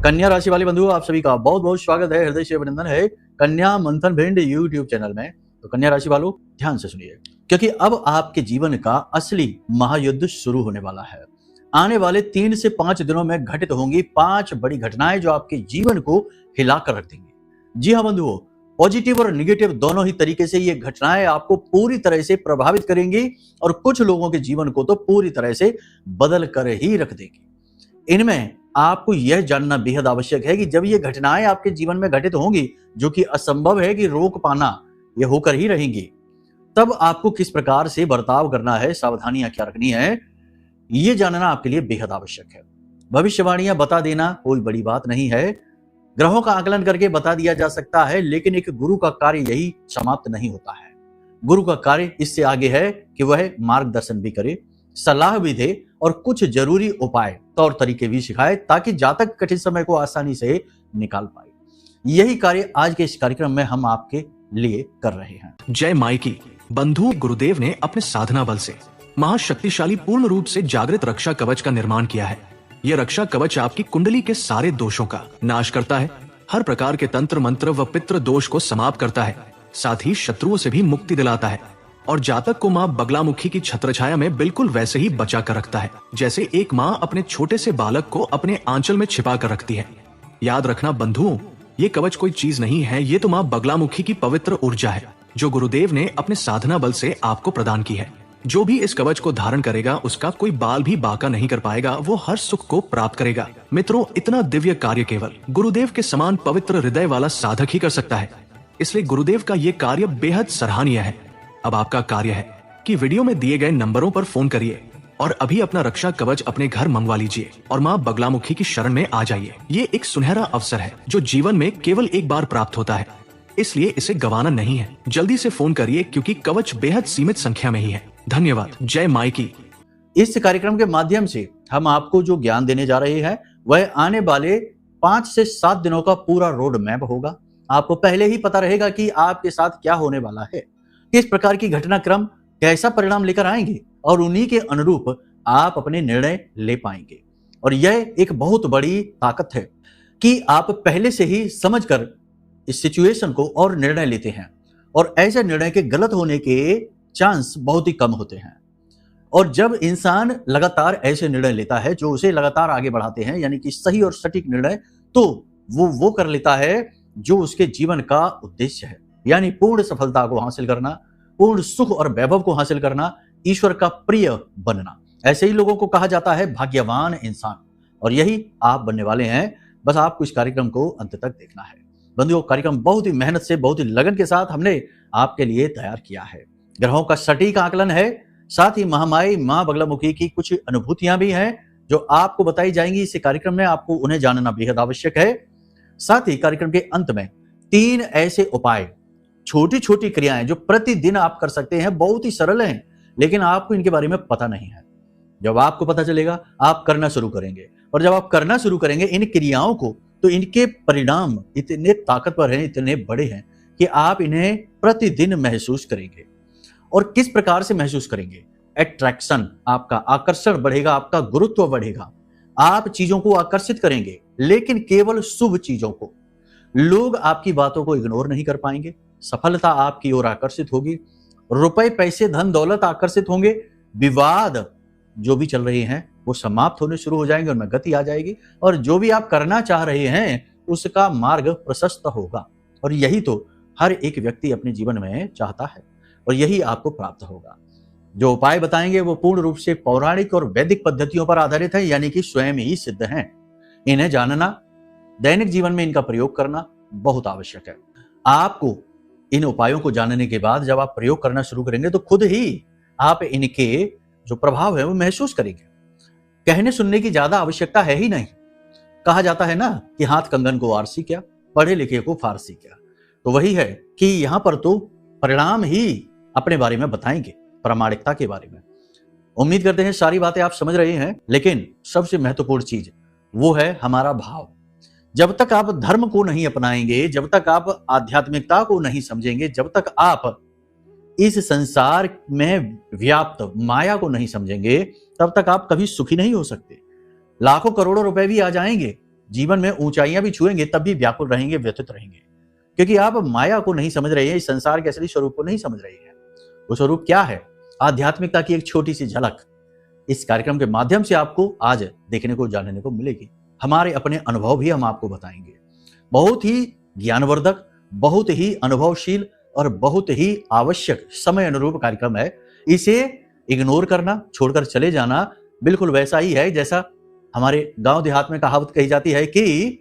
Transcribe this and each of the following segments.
कन्या राशि वाले बंधुओं, आप सभी का बहुत बहुत स्वागत है, हृदय से अभिनंदन है कन्या मंथन भिंड यूट्यूब चैनल में। तो कन्या राशि वालों ध्यान से सुनिए, क्योंकि अब आपके जीवन का असली महायुद्ध शुरू होने वाला है। आने वाले 3 से 5 दिनों में घटित होंगी 5 बड़ी घटनाएं जो आपके जीवन को हिलाकर रख देंगी। जी हाँ बंधुओं, पॉजिटिव और निगेटिव दोनों ही तरीके से ये घटनाएं आपको पूरी तरह से प्रभावित करेंगी और कुछ लोगों के जीवन को तो पूरी तरह से बदल कर ही रख देगी। इनमें आपको यह जानना बेहद आवश्यक है कि जब ये घटनाएं आपके जीवन में घटित होंगी, जो कि असंभव है कि रोक पाना, ये होकर ही रहेंगी, तब आपको किस प्रकार से बर्ताव करना है, सावधानियां क्या रखनी है, ये जानना आपके लिए बेहद आवश्यक है। भविष्यवाणियां बता देना कोई बड़ी बात नहीं है, ग्रहों का आकलन करके बता दिया जा सकता है, लेकिन एक गुरु का कार्य यही समाप्त नहीं होता है। गुरु का कार्य इससे आगे है कि वह मार्गदर्शन भी करे, सलाह भी दे और कुछ जरूरी उपाय तौर तरीके भी सिखाए, ताकि जातक कठिन समय को आसानी से निकाल पाए। यही कार्य आज के इस कार्यक्रम में हम आपके लिए कर रहे हैं। जय माई की बंधु, गुरुदेव ने अपने साधना बल से महाशक्तिशाली पूर्ण रूप से जागृत रक्षा कवच का निर्माण किया है। यह रक्षा कवच आपकी कुंडली के सारे दोषों का नाश करता है, हर प्रकार के तंत्र मंत्र व पितृ दोष को समाप्त करता है, साथ ही शत्रुओं से भी मुक्ति दिलाता है और जातक को माँ बगलामुखी की छत्रछाया में बिल्कुल वैसे ही बचा कर रखता है, जैसे एक माँ अपने छोटे से बालक को अपने आंचल में छिपा कर रखती है। याद रखना बंधुओं, ये कवच कोई चीज नहीं है, ये तो माँ बगलामुखी की पवित्र ऊर्जा है, जो गुरुदेव ने अपने साधना बल से आपको प्रदान की है। जो भी इस कवच को धारण करेगा, उसका कोई बाल भी बाका नहीं कर पाएगा, वो हर सुख को प्राप्त करेगा। मित्रों, इतना दिव्य कार्य केवल गुरुदेव के समान पवित्र हृदय वाला साधक ही कर सकता है, इसलिए गुरुदेव का ये कार्य बेहद सराहनीय है। अब आपका कार्य है कि वीडियो में दिए गए नंबरों पर फोन करिए और अभी अपना रक्षा कवच अपने घर मंगवा लीजिए और माँ बगलामुखी की शरण में आ जाइए। ये एक सुनहरा अवसर है जो जीवन में केवल एक बार प्राप्त होता है, इसलिए इसे गंवाना नहीं है। जल्दी से फोन करिए, क्योंकि कवच बेहद सीमित संख्या में ही है। धन्यवाद। जय माई की। इस कार्यक्रम के माध्यम से हम आपको जो ज्ञान देने जा रहे हैं, वह आने वाले 5 से 7 दिनों का पूरा रोड मैप होगा। आपको पहले ही पता रहेगा कि आपके साथ क्या होने वाला है, किस प्रकार की घटनाक्रम कैसा परिणाम लेकर आएंगे, और उन्हीं के अनुरूप आप अपने निर्णय ले पाएंगे। और यह एक बहुत बड़ी ताकत है कि आप पहले से ही समझकर इस सिचुएशन को और निर्णय लेते हैं, और ऐसे निर्णय के गलत होने के चांस बहुत ही कम होते हैं। और जब इंसान लगातार ऐसे निर्णय लेता है जो उसे लगातार आगे बढ़ाते हैं, यानी कि सही और सटीक निर्णय, तो वो कर लेता है जो उसके जीवन का उद्देश्य है, यानी पूर्ण सफलता को हासिल करना, पूर्ण सुख और वैभव को हासिल करना, ईश्वर का प्रिय बनना। ऐसे ही लोगों को कहा जाता है भाग्यवान इंसान, और यही आप बनने वाले हैं। बस आपको इस कार्यक्रम को अंत तक देखना है। बंधुओं, कार्यक्रम बहुत ही मेहनत से, बहुत ही लगन के साथ हमने आपके लिए तैयार किया है। ग्रहों का सटीक आकलन है, साथ ही महामाई माँ बगलामुखी की कुछ अनुभूतियां भी हैं जो आपको बताई जाएंगी इस कार्यक्रम में। आपको उन्हें जानना बेहद आवश्यक है। साथ ही कार्यक्रम के अंत में 3 ऐसे उपाय, छोटी छोटी क्रियाएं जो प्रतिदिन आप कर सकते हैं, बहुत ही सरल हैं, लेकिन आपको इनके बारे में पता नहीं है। जब आपको पता चलेगा, आप करना शुरू करेंगे, और जब आप करना शुरू करेंगे इन क्रियाओं को, तो इनके परिणाम इतने ताकतवर हैं, इतने बड़े हैं कि आप इन्हें प्रतिदिन महसूस करेंगे। और किस प्रकार से महसूस करेंगे? अट्रैक्शन, आपका आकर्षण बढ़ेगा, आपका गुरुत्व बढ़ेगा, आप चीजों को आकर्षित करेंगे, लेकिन केवल शुभ चीजों को। लोग आपकी बातों को इग्नोर नहीं कर पाएंगे, सफलता आपकी ओर आकर्षित होगी, रुपए पैसे धन दौलत आकर्षित होंगे, विवाद जो भी चल रहे हैं वो समाप्त होने शुरू हो जाएंगे, उनमें गति आ जाएगी, और जो भी आप करना चाह रहे हैं उसका मार्ग प्रशस्त होगा। और यही तो हर एक व्यक्ति अपने जीवन में चाहता है, और यही आपको प्राप्त होगा। जो उपाय बताएंगे वो पूर्ण रूप से पौराणिक और वैदिक पद्धतियों पर आधारित है, यानी कि स्वयं ही सिद्ध हैं। इन्हें जानना, दैनिक जीवन में इनका प्रयोग करना बहुत आवश्यक है। आपको इन उपायों को जानने के बाद जब आप प्रयोग करना शुरू करेंगे, तो खुद ही आप इनके जो प्रभाव है वो महसूस करेंगे। कहने सुनने की ज्यादा आवश्यकता है ही नहीं। कहा जाता है ना कि हाथ कंगन को आरसी क्या, पढ़े लिखे को फारसी क्या। तो वही है कि यहाँ पर तो परिणाम ही अपने बारे में बताएंगे, प्रामाणिकता के बारे में। उम्मीद करते हैं सारी बातें आप समझ रहे हैं, लेकिन सबसे महत्वपूर्ण चीज वो है हमारा भाव। जब तक आप धर्म को नहीं अपनाएंगे, जब तक आप आध्यात्मिकता को नहीं समझेंगे, जब तक आप इस संसार में व्याप्त माया को नहीं समझेंगे, तब तक आप कभी सुखी नहीं हो सकते। लाखों करोड़ों रुपए भी आ जाएंगे, जीवन में ऊंचाइयां भी छुएंगे तब भी व्याकुल रहेंगे, व्यथित रहेंगे, क्योंकि आप माया को नहीं समझ रहे हैं, इस संसार के असली स्वरूप को नहीं समझ रहे हैं। वो स्वरूप क्या है? आध्यात्मिकता की एक छोटी सी झलक इस कार्यक्रम के माध्यम से आपको आज देखने को, जानने को मिलेगी। हमारे अपने अनुभव भी हम आपको बताएंगे। बहुत ही ज्ञानवर्धक, बहुत ही अनुभवशील और बहुत ही आवश्यक समय अनुरूप कार्यक्रम है। इसे इग्नोर करना, छोड़कर चले जाना बिल्कुल वैसा ही है जैसा हमारे गांव देहात में कहावत कही जाती है कि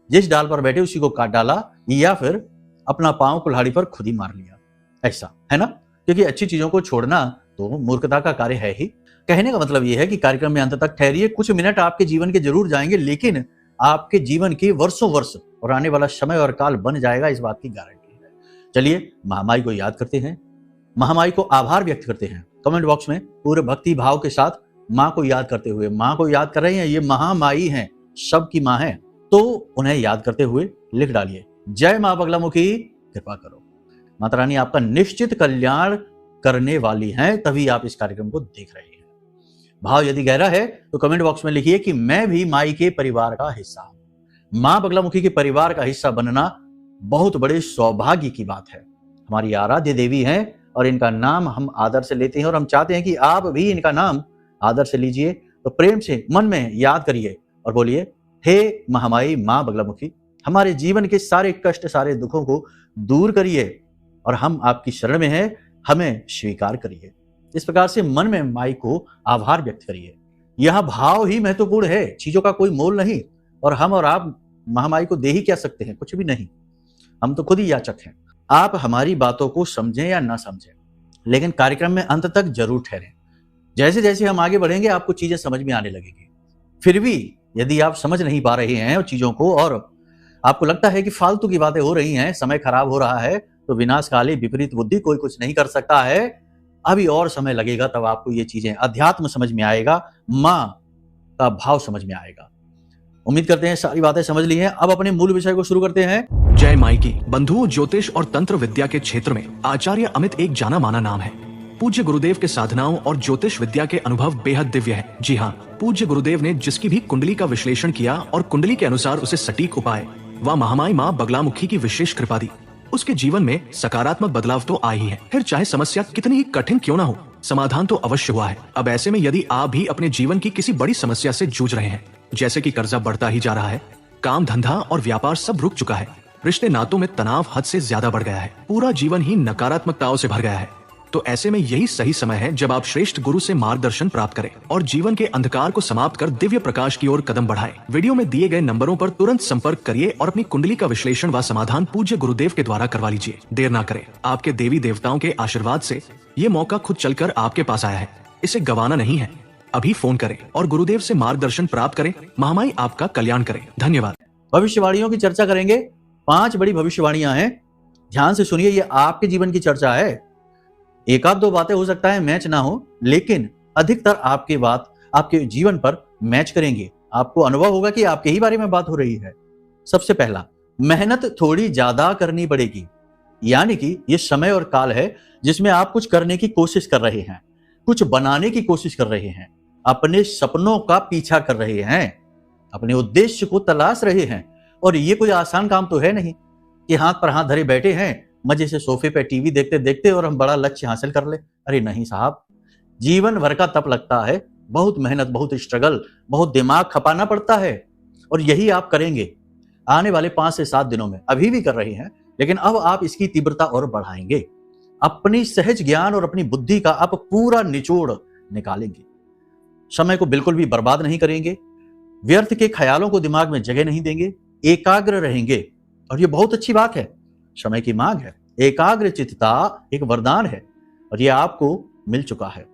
जिस डाल पर बैठे उसी को काट डाला, या फिर अपना पांव कुल्हाड़ी पर खुद ही मार लिया, ऐसा है ना। क्योंकि अच्छी चीजों को छोड़ना तो मूर्खता का कार्य है ही। कहने का मतलब यह है कि कार्यक्रम में अंत तक ठहरिए, कुछ मिनट आपके जीवन के जरूर जाएंगे, लेकिन आपके जीवन की वर्षों वर्ष और आने वाला समय और काल बन जाएगा, इस बात की गारंटी है। चलिए महामाई को याद करते हैं, महामाई को आभार व्यक्त करते हैं। कमेंट बॉक्स में पूरे भक्ति भाव के साथ माँ को याद करते हुए, माँ को याद कर रहे हैं, ये महामाई हैं, सबकी माँ है, तो उन्हें याद करते हुए लिख डालिए, जय माँ बगलामुखी, कृपा करो। माता रानी आपका निश्चित कल्याण करने वाली हैं, तभी आप इस कार्यक्रम को देख रहे हैं। भाव यदि गहरा है तो कमेंट बॉक्स में लिखिए कि मैं भी माई के परिवार का हिस्सा हूं। माँ बगलामुखी के परिवार का हिस्सा बनना बहुत बड़े सौभाग्य की बात है। हमारी आराध्य देवी हैं और इनका नाम हम आदर से लेते हैं, और हम चाहते हैं कि आप भी इनका नाम आदर से लीजिए। तो प्रेम से मन में याद करिए और बोलिए, हे महामाई माँ बगलामुखी, हमारे जीवन के सारे कष्ट, सारे दुखों को दूर करिए और हम आपकी शरण में हैं, हमें स्वीकार करिए। इस प्रकार से मन में माई को आभार व्यक्त करिए। यह भाव ही महत्वपूर्ण है, चीजों का कोई मोल नहीं। और हम और आप महामाई को दे ही क्या सकते हैं? कुछ भी नहीं, हम तो खुद ही याचक हैं। आप हमारी बातों को समझें या ना समझें, लेकिन कार्यक्रम में अंत तक जरूर ठहरें। जैसे जैसे हम आगे बढ़ेंगे आपको चीजें समझ में आने लगेगी। फिर भी यदि आप समझ नहीं पा रहे हैं चीजों को और आपको लगता है कि फालतू की बातें हो रही हैं, समय खराब हो रहा है, तो विनाशकाली विपरीत बुद्धि, कोई कुछ नहीं कर सकता है। अभी और समय लगेगा, तब आपको ये चीजें, अध्यात्म समझ में आएगा, माँ का भाव समझ में आएगा। उम्मीद करते हैं सारी बातें समझ ली हैं। अब अपने मूल विषय को शुरू करते हैं। जय माई की। बंधुओं, ज्योतिष और तंत्र विद्या के क्षेत्र में आचार्य अमित एक जाना माना नाम है। पूज्य गुरुदेव के साधनाओं और ज्योतिष विद्या के अनुभव बेहद दिव्य है। जी हाँ, पूज्य गुरुदेव ने जिसकी भी कुंडली का विश्लेषण किया और कुंडली के अनुसार उसे सटीक उपाय व महामाई माँ बगलामुखी की विशेष कृपा दी, उसके जीवन में सकारात्मक बदलाव तो आए ही है। फिर चाहे समस्या कितनी ही कठिन क्यों ना हो, समाधान तो अवश्य हुआ है। अब ऐसे में यदि आप भी अपने जीवन की किसी बड़ी समस्या से जूझ रहे हैं, जैसे कि कर्जा बढ़ता ही जा रहा है, काम धंधा और व्यापार सब रुक चुका है, रिश्ते नातों में तनाव हद से ज्यादा बढ़ गया है, पूरा जीवन ही नकारात्मकताओं से भर गया है, तो ऐसे में यही सही समय है जब आप श्रेष्ठ गुरु से मार्गदर्शन प्राप्त करें और जीवन के अंधकार को समाप्त कर दिव्य प्रकाश की ओर कदम बढ़ाएं। वीडियो में दिए गए नंबरों पर तुरंत संपर्क करिए और अपनी कुंडली का विश्लेषण व समाधान पूज्य गुरुदेव के द्वारा करवा लीजिए। देर ना करें, आपके देवी देवताओं के आशीर्वाद से ये मौका खुद चलकर आपके पास आया है, इसे गंवाना नहीं है। अभी फोन करें और गुरुदेव से मार्गदर्शन प्राप्त करें। महामाई आपका कल्याण करें। धन्यवाद। भविष्यवाणियों की चर्चा करेंगे। 5 बड़ी भविष्यवाणियां हैं, ध्यान से सुनिए। ये आपके जीवन की चर्चा है। एक आध 2 बातें हो सकता है मैच ना हो, लेकिन अधिकतर आपकी बात आपके जीवन पर मैच करेंगी। आपको अनुभव होगा कि आपके ही बारे में बात हो रही है। सबसे पहला, मेहनत थोड़ी ज्यादा करनी पड़ेगी, यानी कि ये समय और काल है जिसमें आप कुछ करने की कोशिश कर रहे हैं, कुछ बनाने की कोशिश कर रहे हैं, अपने सपनों का पीछा कर रहे हैं, अपने उद्देश्य को तलाश रहे हैं। और ये कोई आसान काम तो है नहीं कि हाथ पर हाथ धरे बैठे हैं मजे से सोफे पे टीवी देखते देखते और हम बड़ा लक्ष्य हासिल कर ले। अरे नहीं साहब, जीवन भर का तप लगता है, बहुत मेहनत, बहुत स्ट्रगल, बहुत दिमाग खपाना पड़ता है। और यही आप करेंगे आने वाले 5 से 7 दिनों में। अभी भी कर रहे हैं, लेकिन अब आप इसकी तीव्रता और बढ़ाएंगे। अपनी सहज ज्ञान और अपनी बुद्धि का आप पूरा निचोड़ निकालेंगे। समय को बिल्कुल भी बर्बाद नहीं करेंगे, व्यर्थ के ख्यालों को दिमाग में जगह नहीं देंगे, एकाग्र रहेंगे। और ये बहुत अच्छी बात है, समय की मांग है। एकाग्र चित्तता एक वरदान है और ये आपको मिल चुका है।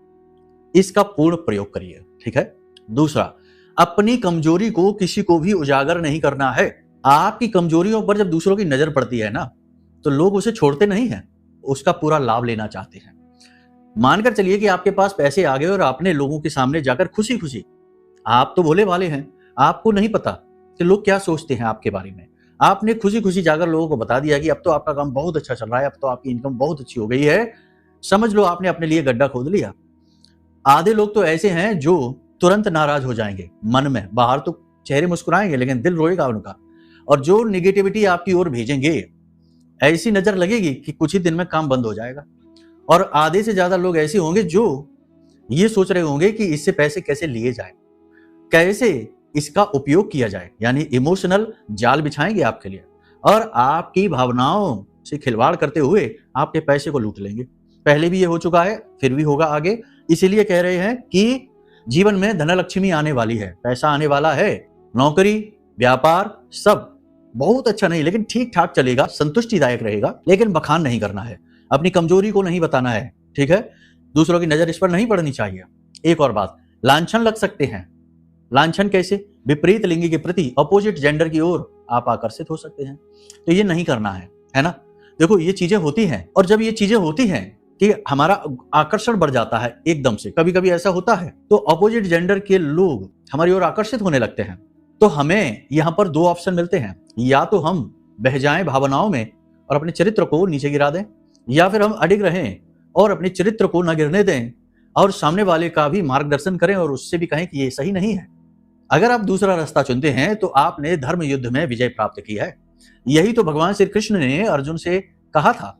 इसका पूर्ण प्रयोग करिए, ठीक है। दूसरा, अपनी कमजोरी को किसी को भी उजागर नहीं करना है। आपकी कमजोरियों पर जब दूसरों की नजर पड़ती है ना, तो लोग उसे छोड़ते नहीं हैं, उसका पूरा लाभ लेना चाहते हैं। मानकर चलिए कि आपके पास पैसे आ गए और आपने लोगों के सामने जाकर खुशी खुशी, आप तो भोले भाले हैं, आपको नहीं पता कि लोग क्या सोचते हैं आपके बारे में, आपने खुशी खुशी जाकर लोगों को बता दिया कि अब तो आपका काम बहुत अच्छा चल रहा है, अब तो आपकी इनकम बहुत अच्छी हो गई है, समझ लो आपने अपने लिए गड्ढा खोद लिया। आधे लोग तो ऐसे हैं जो तुरंत नाराज हो जाएंगे मन में, बाहर तो चेहरे मुस्कुराएंगे लेकिन दिल रोएगा उनका। और जो निगेटिविटी आपकी ओर भेजेंगे, ऐसी नजर लगेगी कि कुछ ही दिन में काम बंद हो जाएगा। और आधे से ज्यादा लोग ऐसे होंगे जो ये सोच रहे होंगे कि इससे पैसे कैसे लिए जाए, कैसे इसका उपयोग किया जाए, यानी इमोशनल जाल बिछाएंगे आपके लिए और आपकी भावनाओं से खिलवाड़ करते हुए आपके पैसे को लूट लेंगे। पहले भी ये हो चुका है, फिर भी होगा आगे। इसीलिए कह रहे हैं कि जीवन में धनलक्ष्मी आने वाली है, पैसा आने वाला है। नौकरी, व्यापार सब बहुत अच्छा नहीं लेकिन ठीक ठाक चलेगा, संतुष्टिदायक रहेगा, लेकिन बखान नहीं करना है, अपनी कमजोरी को नहीं बताना है, ठीक है। दूसरों की नजर इस पर नहीं पड़नी चाहिए। एक और बात, लांछन लग सकते हैं। लांछन कैसे? विपरीत लिंगी के प्रति, अपोजिट जेंडर की ओर आप आकर्षित हो सकते हैं, तो ये नहीं करना है ना। देखो ये चीजें होती हैं, और जब ये चीजें होती हैं कि हमारा आकर्षण बढ़ जाता है एकदम से, कभी कभी ऐसा होता है, तो अपोजिट जेंडर के लोग हमारी ओर आकर्षित होने लगते हैं। तो हमें यहाँ पर दो ऑप्शन मिलते हैं, या तो हम बह जाएं भावनाओं में और अपने चरित्र को नीचे गिरा दें, या फिर हम अडिग रहें और अपने चरित्र को न गिरने दें और सामने वाले का भी मार्गदर्शन करें और उससे भी कहें कि ये सही नहीं है। अगर आप दूसरा रास्ता चुनते हैं तो आपने धर्म युद्ध में विजय प्राप्त की है। यही तो भगवान श्री कृष्ण ने अर्जुन से कहा था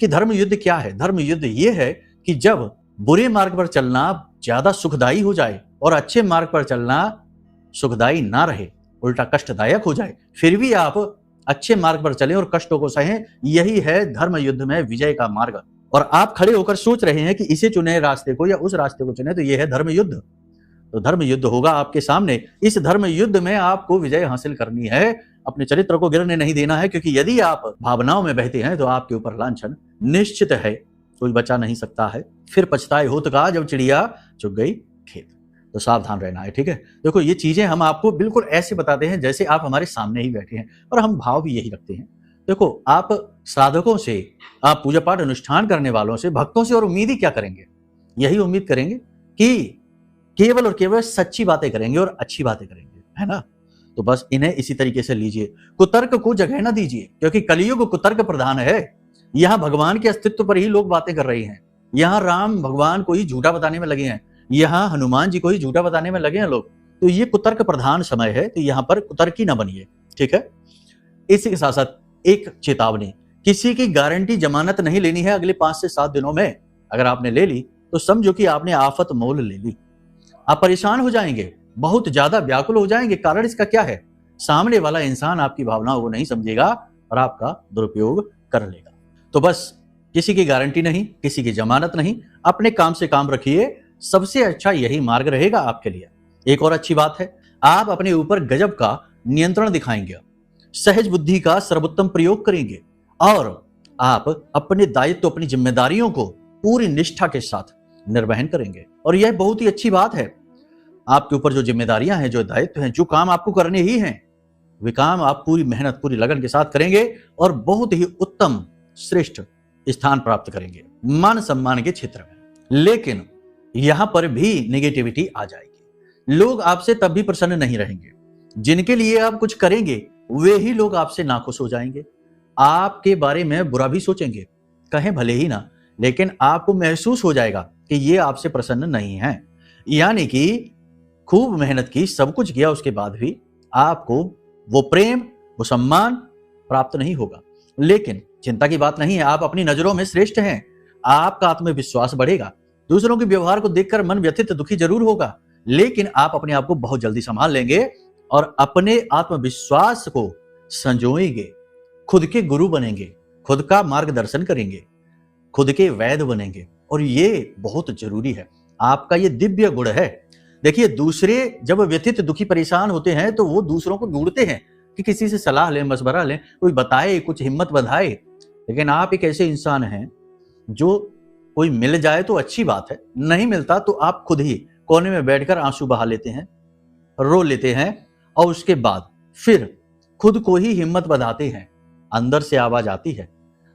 कि धर्म युद्ध क्या है। धर्म युद्ध ये है कि जब बुरे मार्ग पर चलना ज्यादा सुखदायी हो जाए और अच्छे मार्ग पर चलना सुखदायी ना रहे, उल्टा कष्टदायक हो जाए, फिर भी आप अच्छे मार्ग पर चलें और कष्टों को सहें, यही है धर्म युद्ध में विजय का मार्ग। और आप खड़े होकर सोच रहे हैं कि इसे चुने रास्ते को या उस रास्ते को चुने, तो यह है धर्म युद्ध। तो धर्म युद्ध होगा आपके सामने। इस धर्म युद्ध में आपको विजय हासिल करनी है, अपने चरित्र को गिरने नहीं देना है, क्योंकि यदि आप भावनाओं में बहते हैं तो आपके ऊपर लांछन निश्चित है, कोई बचा नहीं सकता है। फिर पछताए होत का जब चिड़िया चुग गई खेत। तो सावधान रहना है, ठीक है। देखो ये चीजें हम आपको बिल्कुल ऐसे बताते हैं जैसे आप हमारे सामने ही बैठे हैं, और हम भाव भी यही रखते हैं। देखो आप साधकों से, आप पूजा पाठ अनुष्ठान करने वालों से, भक्तों से और उम्मीद ही क्या करेंगे? यही उम्मीद करेंगे कि केवल और केवल सच्ची बातें करेंगे और अच्छी बातें करेंगे, है ना। तो बस इन्हें इसी तरीके से लीजिए, कुतर्क को जगह ना दीजिए, क्योंकि कलयुग कुतर्क प्रधान है। यहाँ भगवान के अस्तित्व पर ही लोग बातें कर रहे हैं, यहाँ राम भगवान को ही झूठा बताने में लगे हैं, यहाँ हनुमान जी को ही झूठा बताने में लगे हैं लोग। तो ये कुतर्क प्रधान समय है, तो यहाँ पर कुतर्की ना बनिए, ठीक है। इसी के साथ साथ एक चेतावनी, किसी की गारंटी जमानत नहीं लेनी है अगले 5 से 7 दिनों में। अगर आपने ले ली तो समझो कि आपने आफत मोल ले ली। आप परेशान हो जाएंगे, बहुत ज्यादा व्याकुल हो जाएंगे। कारण इसका क्या है? सामने वाला इंसान आपकी भावनाओं को नहीं समझेगा और आपका दुरुपयोग कर लेगा। तो बस किसी की गारंटी नहीं, किसी की जमानत नहीं, अपने काम से काम रखिए, सबसे अच्छा यही मार्ग रहेगा आपके लिए। एक और अच्छी बात है, आप अपने ऊपर गजब का नियंत्रण दिखाएंगे, सहज बुद्धि का सर्वोत्तम प्रयोग करेंगे और आप अपने दायित्व, अपनी जिम्मेदारियों को पूरी निष्ठा के साथ निर्वहन करेंगे। और यह बहुत ही अच्छी बात है, आपके ऊपर जो जिम्मेदारियां हैं, जो दायित्व हैं, जो काम आपको करने ही हैं, वे काम आप पूरी मेहनत, पूरी लगन के साथ करेंगे और बहुत ही उत्तम श्रेष्ठ स्थान प्राप्त करेंगे मान सम्मान के क्षेत्र में। लेकिन यहां पर भी नेगेटिविटी आ जाएगी। लोग आपसे तब भी प्रसन्न नहीं रहेंगे। जिनके लिए आप कुछ करेंगे वे ही लोग आपसे नाखुश हो जाएंगे, आपके बारे में बुरा भी सोचेंगे, कहें भले ही ना, लेकिन आपको महसूस हो जाएगा कि ये आपसे प्रसन्न नहीं है। यानी कि खूब मेहनत की, सब कुछ किया, उसके बाद भी आपको वो प्रेम, वो सम्मान प्राप्त नहीं होगा। लेकिन चिंता की बात नहीं है, आप अपनी नजरों में श्रेष्ठ हैं, आपका आत्मविश्वास बढ़ेगा। दूसरों के व्यवहार को देखकर मन व्यथित, दुखी जरूर होगा, लेकिन आप अपने आप को बहुत जल्दी संभाल लेंगे और अपने आत्मविश्वास को संजोएंगे, खुद के गुरु बनेंगे, खुद का मार्गदर्शन करेंगे, खुद के वैद्य बनेंगे। और ये बहुत जरूरी है, आपका ये दिव्य गुण है। देखिए दूसरे जब व्यथित, दुखी, परेशान होते हैं तो वो दूसरों को ढूंढते हैं कि किसी से सलाह लें, मशवरा लें, कोई बताए, कुछ हिम्मत बंधाए। लेकिन आप एक ऐसे इंसान हैं जो कोई मिल जाए तो अच्छी बात है, नहीं मिलता तो आप खुद ही कोने में बैठकर आंसू बहा लेते हैं, रो लेते हैं और उसके बाद फिर खुद को ही हिम्मत बंधाते हैं। अंदर से आवाज आती है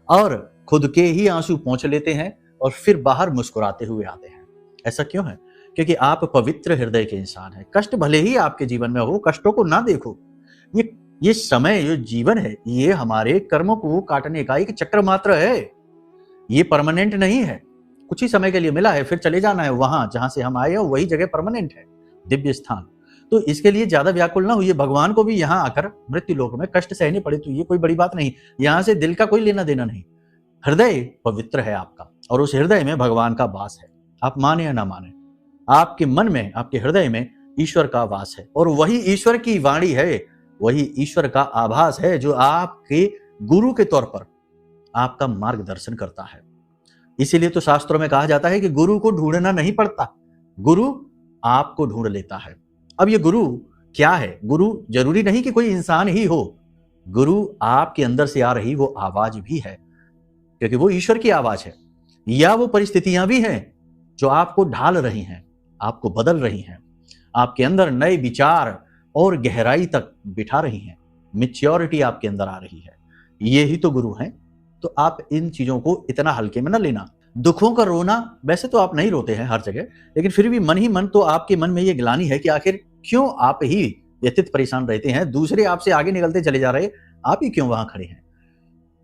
और खुद के ही आंसू पोंछ लेते हैं और फिर बाहर मुस्कुराते हुए आते हैं। ऐसा क्यों है? क्योंकि आप पवित्र हृदय के इंसान हैं। कष्ट भले ही आपके जीवन में हो, कष्टों को ना देखो। ये समय, ये जीवन है, ये हमारे कर्मों को काटने का एक चक्र मात्र है। ये परमानेंट नहीं है, कुछ ही समय के लिए मिला है, फिर चले जाना है। वहां जहां से हम आए हो वही जगह परमानेंट है, दिव्य स्थान। तो इसके लिए ज्यादा व्याकुल ना हुई, भगवान को भी यहाँ आकर मृत्यु लोक में कष्ट सहने पड़े, तो ये कोई बड़ी बात नहीं। यहाँ से दिल का कोई लेना देना नहीं। हृदय पवित्र है आपका और उस हृदय में भगवान का वास है। आप माने या ना माने, आपके मन में, आपके हृदय में ईश्वर का वास है और वही ईश्वर की वाणी है, वही ईश्वर का आभास है जो आपके गुरु के तौर पर आपका मार्गदर्शन करता है। इसीलिए तो शास्त्रों में कहा जाता है कि गुरु को ढूंढना नहीं पड़ता, गुरु आपको ढूंढ लेता है। अब ये गुरु क्या है? गुरु जरूरी नहीं कि कोई इंसान ही हो, गुरु आपके अंदर से आ रही वो आवाज भी है, क्योंकि वो ईश्वर की आवाज है, या वो परिस्थितियां भी हैं जो आपको ढाल रही हैं, आपको बदल रही हैं, आपके अंदर नए विचार और गहराई तक बिठा रही हैं, मैच्योरिटी आपके अंदर आ रही है। ये ही तो गुरु हैं। तो आप इन चीजों को इतना हल्के में न लेना। दुखों का रोना, वैसे तो आप नहीं रोते हैं हर जगह, लेकिन फिर भी मन ही मन तो आपके मन में ये ग्लानि है कि आखिर क्यों आप ही व्यथित परेशान रहते हैं, दूसरे आपसे आगे निकलते चले जा रहे, आप ही क्यों वहां खड़े हैं।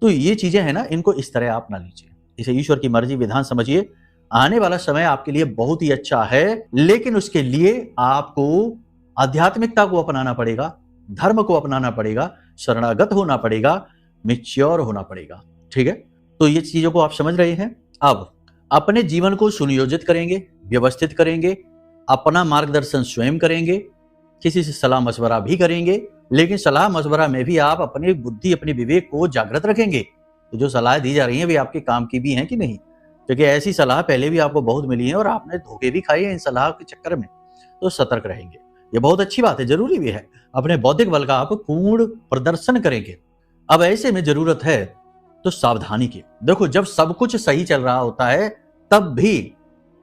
तो ये चीजें हैं ना, इनको इस तरह आप ना लीजिए, इसे ईश्वर की मर्जी विधान समझिए। आने वाला समय आपके लिए बहुत ही अच्छा है, लेकिन उसके लिए आपको आध्यात्मिकता को अपनाना पड़ेगा, धर्म को अपनाना पड़ेगा, शरणागत होना पड़ेगा, मैच्योर होना पड़ेगा। ठीक है, तो ये चीजों को आप समझ रहे हैं। अब अपने जीवन को सुनियोजित करेंगे, व्यवस्थित करेंगे, अपना मार्गदर्शन स्वयं करेंगे, किसी से सलाह मशवरा भी करेंगे, लेकिन सलाह मशवरा में भी आप अपनी बुद्धि, अपने विवेक को जागृत रखेंगे। तो जो सलाह दी जा रही है वे आपके काम की भी हैं कि नहीं, क्योंकि ऐसी सलाह पहले भी आपको बहुत मिली है और आपने धोखे भी खाए हैं इन सलाह के चक्कर में। तो सतर्क रहेंगे, ये बहुत अच्छी बात है, जरूरी भी है। अपने बौद्धिक बल का आप पूर्ण प्रदर्शन करेंगे। अब ऐसे में जरूरत है तो सावधानी की। देखो, जब सब कुछ सही चल रहा होता है तब भी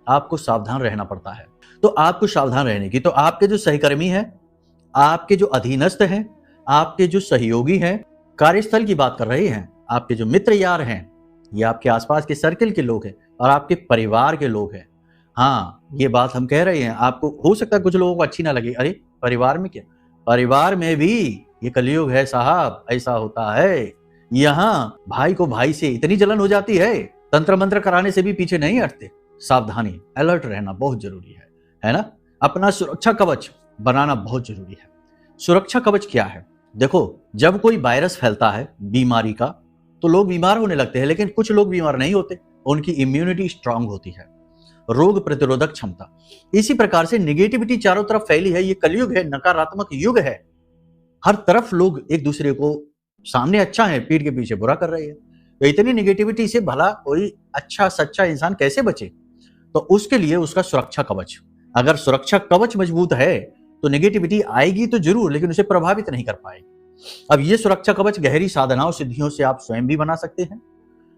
आपको सावधान रहना पड़ता है। तो आपको सावधान रहने की, तो आपके जो सहकर्मी हैं, आपके जो अधीनस्थ हैं, आपके जो सहयोगी हैं, कार्यस्थल की बात कर रहे हैं, आपके जो मित्र यार हैं, ये आपके आसपास के सर्कल के लोग हैं और आपके परिवार के लोग हैं। हाँ, ये बात हम कह रहे हैं, आपको हो सकता है कुछ लोगों को अच्छी ना लगे, अरे परिवार में क्या, परिवार में भी ये कलयुग है साहब, ऐसा होता है। यहाँ भाई को भाई से इतनी जलन हो जाती है, तंत्र मंत्र कराने से भी पीछे नहीं हटते। सावधानी, अलर्ट रहना बहुत जरूरी है ना। अपना सुरक्षा कवच बनाना बहुत जरूरी है। सुरक्षा कवच क्या है? देखो, जब कोई वायरस फैलता है बीमारी का, तो लोग बीमार होने लगते हैं, लेकिन कुछ लोग बीमार नहीं होते, उनकी इम्यूनिटी स्ट्रांग होती है, रोग प्रतिरोधक क्षमता। इसी प्रकार से नेगेटिविटी चारों तरफ फैली है, ये कलयुग है, नकारात्मक युग है। हर तरफ लोग एक दूसरे को, सामने अच्छा है, पीठ के पीछे बुरा कर रहे हैं। तो इतनी नेगेटिविटी से भला कोई अच्छा सच्चा इंसान कैसे बचे? तो उसके लिए उसका सुरक्षा कवच, अगर सुरक्षा कवच मजबूत है तो नेगेटिविटी आएगी तो जरूर, लेकिन उसे प्रभावित नहीं कर पाएगी। अब ये सुरक्षा कवच गहरी साधनाओं सिद्धियों से आप स्वयं भी बना सकते हैं,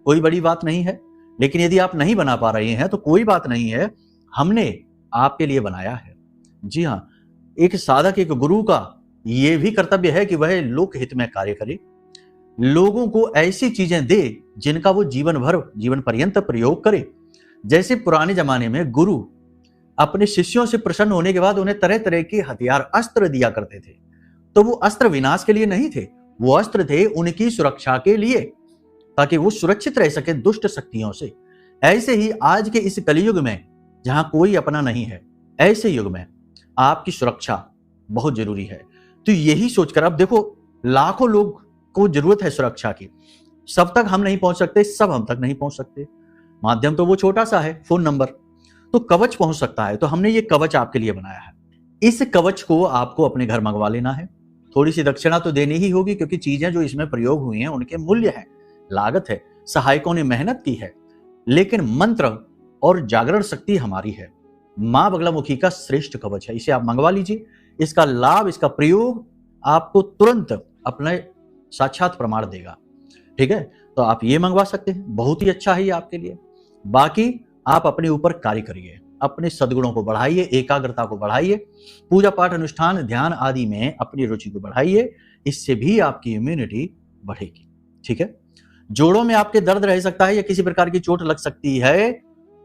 कोई बड़ी बात नहीं है। लेकिन यदि आप नहीं बना पा रहे हैं तो कोई बात नहीं है, हमने आपके लिए बनाया है। जी हाँ, एक साधक, एक गुरु का ये भी कर्तव्य है कि वह लोक हित में कार्य करे, लोगों को ऐसी चीजें दे जिनका वो जीवन भर, जीवन पर्यंत प्रयोग करे। जैसे पुराने जमाने में गुरु अपने शिष्यों से प्रसन्न होने के बाद उन्हें तरह तरह के हथियार, अस्त्र दिया करते थे। तो वो अस्त्र विनाश के लिए नहीं थे, वो अस्त्र थे उनकी सुरक्षा के लिए, ताकि वो सुरक्षित रह सके दुष्ट शक्तियों से। ऐसे ही आज के इस कलयुग में, जहां कोई अपना नहीं है, ऐसे युग में आपकी सुरक्षा बहुत जरूरी है। तो यही सोचकर, अब देखो, लाखों लोग को जरूरत है सुरक्षा की, सब तक हम नहीं पहुंच सकते, सब हम तक नहीं पहुंच सकते। माध्यम तो वो छोटा सा है, फोन नंबर, तो कवच पहुंच सकता है। तो हमने ये कवच आपके लिए बनाया है। इस कवच को आपको अपने घर मंगवा लेना है। थोड़ी सी दक्षिणा तो देनी ही होगी, क्योंकि चीजें जो इसमें प्रयोग हुई हैं उनके मूल्य है, लागत है, सहायकों ने मेहनत की है, लेकिन मंत्र और जागरण शक्ति हमारी है। मां बगलामुखी का श्रेष्ठ कवच है, इसे आप मंगवा लीजिए। इसका लाभ, इसका प्रयोग आपको तुरंत अपने साक्षात प्रमाण देगा। ठीक है, तो आप ये मंगवा सकते हैं, बहुत ही अच्छा है ये आपके लिए। बाकी आप अपने ऊपर कार्य करिए, अपने सद्गुणों को बढ़ाइए, एकाग्रता को बढ़ाइए, पूजा पाठ, अनुष्ठान, ध्यान आदि में अपनी रुचि को बढ़ाइए, इससे भी आपकी इम्यूनिटी बढ़ेगी। ठीक है, जोड़ों में आपके दर्द रह सकता है या किसी प्रकार की चोट लग सकती है,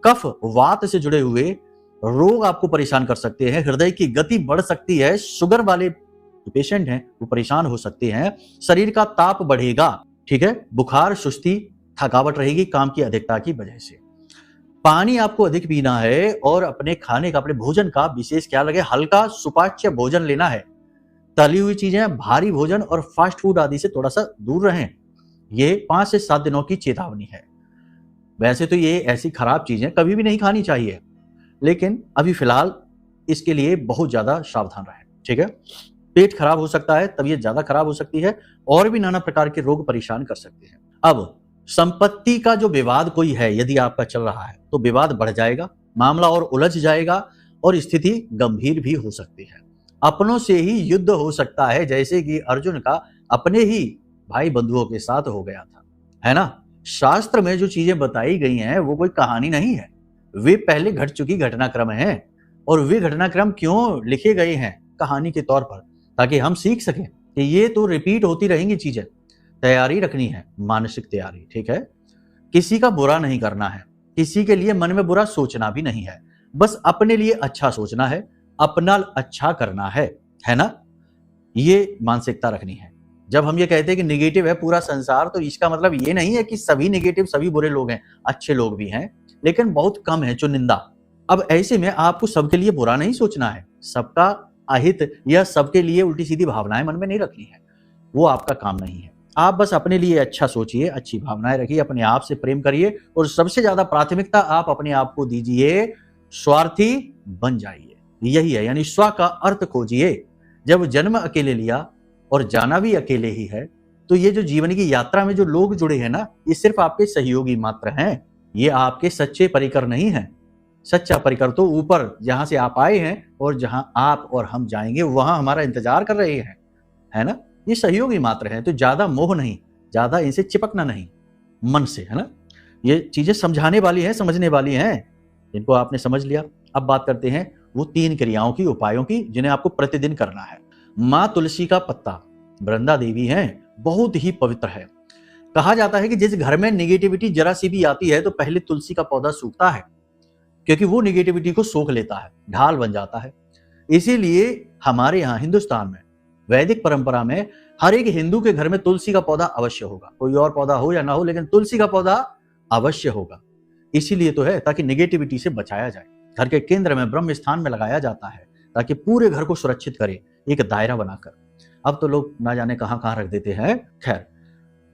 कफ वात से जुड़े हुए रोग आपको परेशान कर सकते हैं, हृदय की गति बढ़ सकती है, शुगर वाले पेशेंट हैं वो परेशान हो सकते हैं, शरीर का ताप बढ़ेगा। ठीक है, बुखार, सुस्ती, थकावट रहेगी काम की अधिकता की वजह से। पानी आपको अधिक पीना है और अपने खाने का, अपने भोजन का विशेष ख्याल रखें। हल्का सुपाच्य भोजन लेना है। तली हुई चीजें, भारी भोजन और फास्ट फूड आदि से थोड़ा सा दूर रहें। ये 5 से 7 दिनों की चेतावनी है। वैसे तो ये ऐसी खराब चीजें कभी भी नहीं खानी चाहिए, लेकिन अभी फिलहाल इसके लिए बहुत ज्यादा सावधान रहें, ठीक है। पेट खराब हो सकता है, तबीयत ज्यादा खराब हो सकती है और भी नाना प्रकार के रोग परेशान कर सकते हैं। अब संपत्ति का जो विवाद कोई है यदि आपका चल रहा है तो विवाद बढ़ जाएगा, मामला और उलझ जाएगा और स्थिति गंभीर भी हो सकती है। अपनों से ही युद्ध हो सकता है, जैसे कि अर्जुन का अपने ही भाई बंधुओं के साथ हो गया था, है ना। शास्त्र में जो चीजें बताई गई हैं वो कोई कहानी नहीं है, वे पहले घट चुकी घटनाक्रम हैं। और वे घटनाक्रम क्यों लिखे गए हैं कहानी के तौर पर, ताकि हम सीख सकें कि ये तो रिपीट होती रहेंगी चीजें। तैयारी रखनी है, मानसिक तैयारी, ठीक है। किसी का बुरा नहीं करना है, किसी के लिए मन में बुरा सोचना भी नहीं है, बस अपने लिए अच्छा सोचना है, अपना अच्छा करना है ना। ये मानसिकता रखनी है। जब हम ये कहते हैं कि नेगेटिव है पूरा संसार, तो इसका मतलब ये नहीं है कि सभी नेगेटिव, सभी बुरे लोग हैं, अच्छे लोग भी हैं, लेकिन बहुत कम है चुनिंदा। अब ऐसे में आपको सबके लिए बुरा नहीं सोचना है, सबका अहित या सबके लिए उल्टी सीधी भावनाएं मन में नहीं रखनी है, वो आपका काम नहीं है। आप बस अपने लिए अच्छा सोचिए, अच्छी भावनाएं रखिए, अपने आप से प्रेम करिए और सबसे ज्यादा प्राथमिकता आप अपने आप को दीजिए। स्वार्थी बन जाइए, यही है, यानी स्व का अर्थ खोजिए। जब जन्म अकेले लिया और जाना भी अकेले ही है, तो ये जो जीवन की यात्रा में जो लोग जुड़े हैं ना, ये सिर्फ आपके सहयोगी मात्र हैं, ये आपके सच्चे परिकर नहीं है। सच्चा परिकर तो ऊपर जहां से आप आए हैं और जहां आप और हम जाएंगे वहां हमारा इंतजार कर रहे हैं, है ना। ये सहयोगी मात्र है, तो ज्यादा मोह नहीं, ज्यादा इनसे चिपकना नहीं मन से, है ना। ये चीजें समझाने वाली है, समझने वाली हैं, इनको आपने समझ लिया। अब बात करते हैं वो 3 क्रियाओं की, उपायों की, जिन्हें आपको प्रतिदिन करना है। माँ तुलसी का पत्ता, वृंदा देवी हैं, बहुत ही पवित्र है। कहा जाता है कि जिस घर में नेगेटिविटी जरा सी भी आती है तो पहले तुलसी का पौधा सूखता है, क्योंकि वो नेगेटिविटी को सोख लेता है, ढाल बन जाता है। इसीलिए हमारे यहाँ हिंदुस्तान में, वैदिक परंपरा में, हर एक हिंदू के घर में तुलसी का पौधा अवश्य होगा। कोई और पौधा हो या ना हो, लेकिन तुलसी का पौधा अवश्य होगा। इसीलिए तो है, ताकि नेगेटिविटी से बचाया जाए। घर के केंद्र में, ब्रह्म स्थान में लगाया जाता है, ताकि पूरे घर को सुरक्षित करे, एक दायरा बनाकर। अब तो लोग ना जाने कहां कहां रख देते हैं। खैर,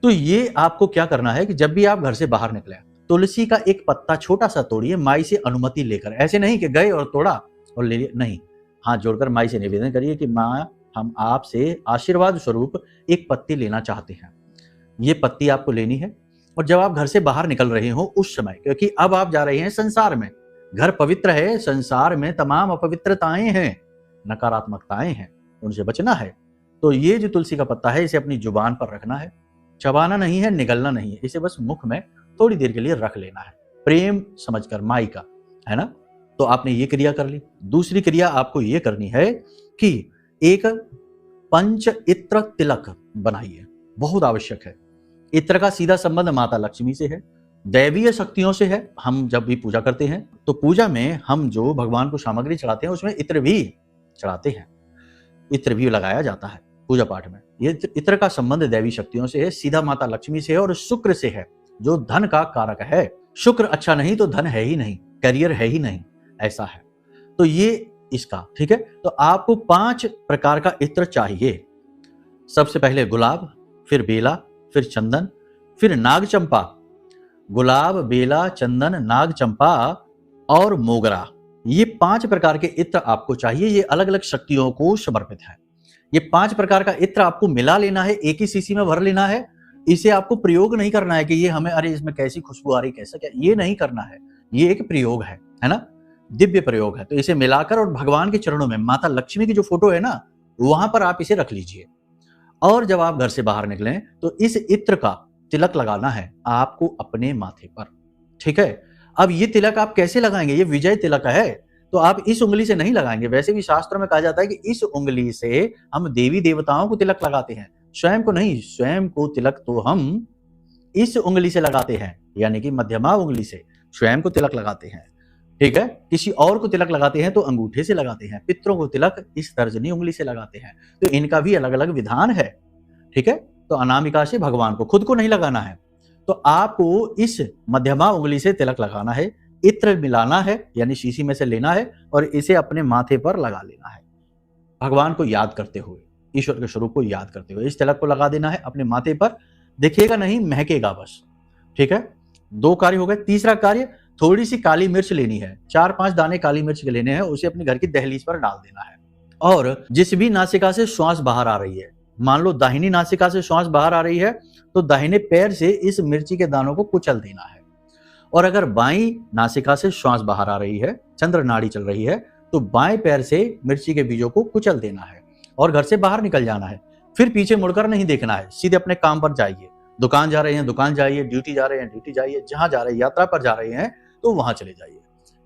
तो ये आपको क्या करना है कि जब भी आप घर से बाहर निकले, तुलसी का एक पत्ता छोटा सा तोड़िए, माई से अनुमति लेकर। ऐसे नहीं कि गए और तोड़ा और ले लिया, नहीं, हाथ जोड़कर माई से निवेदन करिए कि माँ, हम आपसे आशीर्वाद स्वरूप एक पत्ती लेना चाहते हैं। ये पत्ती आपको लेनी है। और जब आप घर से बाहर निकल रहे हो उस समय, क्योंकि अब आप जा रहे हैं संसार में, घर पवित्र है, संसार में तमाम अपवित्रताएं हैं, नकारात्मकताएं हैं, उनसे बचना है। तो ये जो तुलसी का पत्ता है, इसे अपनी जुबान पर रखना है, चबाना नहीं है, निगलना नहीं है, इसे बस मुख में थोड़ी देर के लिए रख लेना है, प्रेम समझकर, माई का, है ना। तो आपने ये क्रिया कर ली। दूसरी क्रिया आपको ये करनी है कि एक पंच इत्र तिलक बनाइए, बहुत आवश्यक है। इत्र का सीधा संबंध माता लक्ष्मी से है, दैवीय शक्तियों से है। हम जब भी पूजा करते हैं तो पूजा में हम जो भगवान को सामग्री चढ़ाते हैं उसमें इत्र भी चढ़ाते हैं, इत्र भी लगाया जाता है पूजा पाठ में। ये इत्र का संबंध दैवी शक्तियों से है, सीधा माता लक्ष्मी से है और शुक्र से है, जो धन का कारक है। शुक्र अच्छा नहीं तो धन है ही नहीं, करियर है ही नहीं, ऐसा है। तो ये इसका, ठीक है। तो आपको 5 प्रकार का इत्र चाहिए। सबसे पहले गुलाब, फिर बेला, फिर चंदन, फिर नाग चंपा। गुलाब, बेला, चंदन, नाग चंपा और मोगरा, ये 5 प्रकार के इत्र आपको चाहिए। ये अलग अलग शक्तियों को समर्पित है। ये 5 प्रकार का इत्र आपको मिला लेना है, एक ही शीशी में भर लेना है। इसे आपको प्रयोग नहीं करना है कि ये हमें, अरे इसमें कैसी खुशबू आ रही, कैसा क्या, ये नहीं करना है। ये एक प्रयोग है ना, दिव्य प्रयोग है। तो इसे मिलाकर और भगवान के चरणों में, माता लक्ष्मी की जो फोटो है ना, वहां पर आप इसे रख लीजिए। और जब आप घर से बाहर निकलें तो इस इत्र का तिलक लगाना है आपको अपने माथे पर, ठीक है। अब ये तिलक आप कैसे लगाएंगे? ये विजय तिलक है, तो आप इस उंगली से नहीं लगाएंगे। वैसे भी शास्त्रों में कहा जाता है कि इस उंगली से हम देवी देवताओं को तिलक लगाते हैं, स्वयं को नहीं। स्वयं को तिलक तो हम इस उंगली से लगाते हैं, यानी कि मध्यमा उंगली से स्वयं को तिलक लगाते हैं, ठीक है। किसी और को तिलक लगाते हैं तो अंगूठे से लगाते हैं, पितरों को तिलक इस तर्जनी उंगली से लगाते हैं। तो इनका भी अलग अलग विधान है, ठीक है। तो अनामिका से भगवान को, खुद को नहीं लगाना है। तो आपको इस मध्यमा उंगली से तिलक लगाना है। इत्र मिलाना है, यानी शीशी में से लेना है और इसे अपने माथे पर लगा लेना है, भगवान को याद करते हुए, ईश्वर के स्वरूप को याद करते हुए इस तिलक को लगा देना है अपने माथे पर। दिखेगा नहीं, महकेगा बस। ठीक है, 2 कार्य हो गए। तीसरा कार्य, थोड़ी सी काली मिर्च लेनी है, 4-5 दाने काली मिर्च के लेने हैं, उसे अपने घर की दहलीज पर डाल देना है। और जिस भी नासिका से श्वास बाहर आ रही है, मान लो दाहिनी नासिका से श्वास बाहर आ रही है, तो दाहिने पैर से इस मिर्ची के दानों को कुचल देना है। और अगर बाईं नासिका से श्वास बाहर आ रही है, चंद्र नाड़ी चल रही है, तो बाएं पैर से मिर्ची के बीजों को कुचल देना है और घर से बाहर निकल जाना है। फिर पीछे मुड़कर नहीं देखना है, सीधे अपने काम पर जाइए। दुकान जा रहे हैं दुकान जाइए, ड्यूटी जा रहे हैं ड्यूटी जाइए, जहां जा रहे हैं, यात्रा पर जा रहे हैं तो वहां चले जाइए।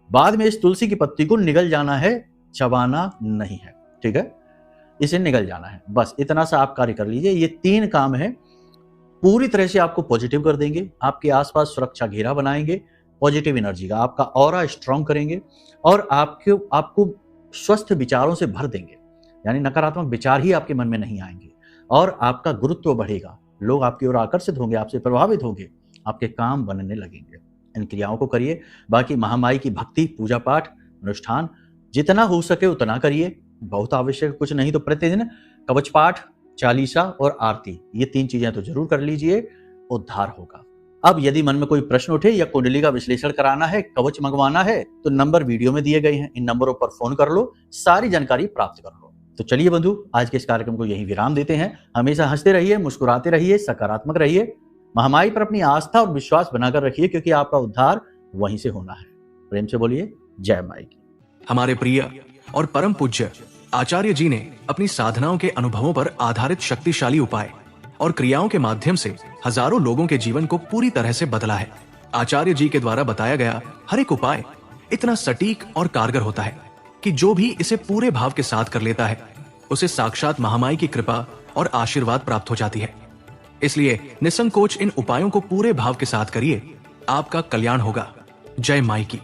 बाद में इस तुलसी की पत्ती को निगल जाना है, चबाना नहीं है। ठीक है, इसे निगल जाना है, बस इतना सा आप कार्य कर लीजिए। ये 3 काम है, पूरी तरह से आपको पॉजिटिव कर देंगे, आपके आसपास सुरक्षा घेरा बनाएंगे, पॉजिटिव एनर्जी का आपका ऑरा स्ट्रांग करेंगे और आपको स्वस्थ विचारों से भर देंगे, यानी नकारात्मक विचार ही आपके मन में नहीं आएंगे और आपका गुरुत्व बढ़ेगा। लोग आपकी ओर आकर्षित होंगे, आपसे प्रभावित होंगे, आपके काम बनने लगेंगे। इन क्रियाओं को करिए। बाकी महामाई की भक्ति, पूजा पाठ, अनुष्ठान जितना हो सके उतना करिए, बहुत आवश्यक, कुछ नहीं तो प्रतिदिन कवच पाठ, चालीसा और आरती, ये 3 चीजें तो जरूर कर लीजिए, उद्धार होगा। अब यदि मन में कोई प्रश्न उठे या कुंडली का विश्लेषण कराना है, कवच मंगवाना है, तो नंबर वीडियो में दिए गए हैं, इन नंबरों पर फोन कर लो, सारी जानकारी प्राप्त कर लो। तो चलिए बंधु, आज के इस कार्यक्रम को यहीं विराम देते हैं। हमेशा हंसते रहिए, मुस्कुराते रहिए, सकारात्मक रहिए, महामाई पर अपनी आस्था और विश्वास बनाकर रखिए, क्योंकि आपका उद्धार वहीं से होना है। प्रेम से बोलिए जय माई की। हमारे प्रिय और परम पूज्य आचार्य जी ने अपनी साधनाओं के अनुभवों पर आधारित शक्तिशाली उपाय और क्रियाओं के माध्यम से हजारों लोगों के जीवन को पूरी तरह से बदला है। आचार्य जी के द्वारा बताया गया हर एक उपाय इतना सटीक और कारगर होता है कि जो भी इसे पूरे भाव के साथ कर लेता है, उसे साक्षात महामाई की कृपा और आशीर्वाद प्राप्त हो जाती है। इसलिए निसंकोच इन उपायों को पूरे भाव के साथ करिए, आपका कल्याण होगा। जय माई की।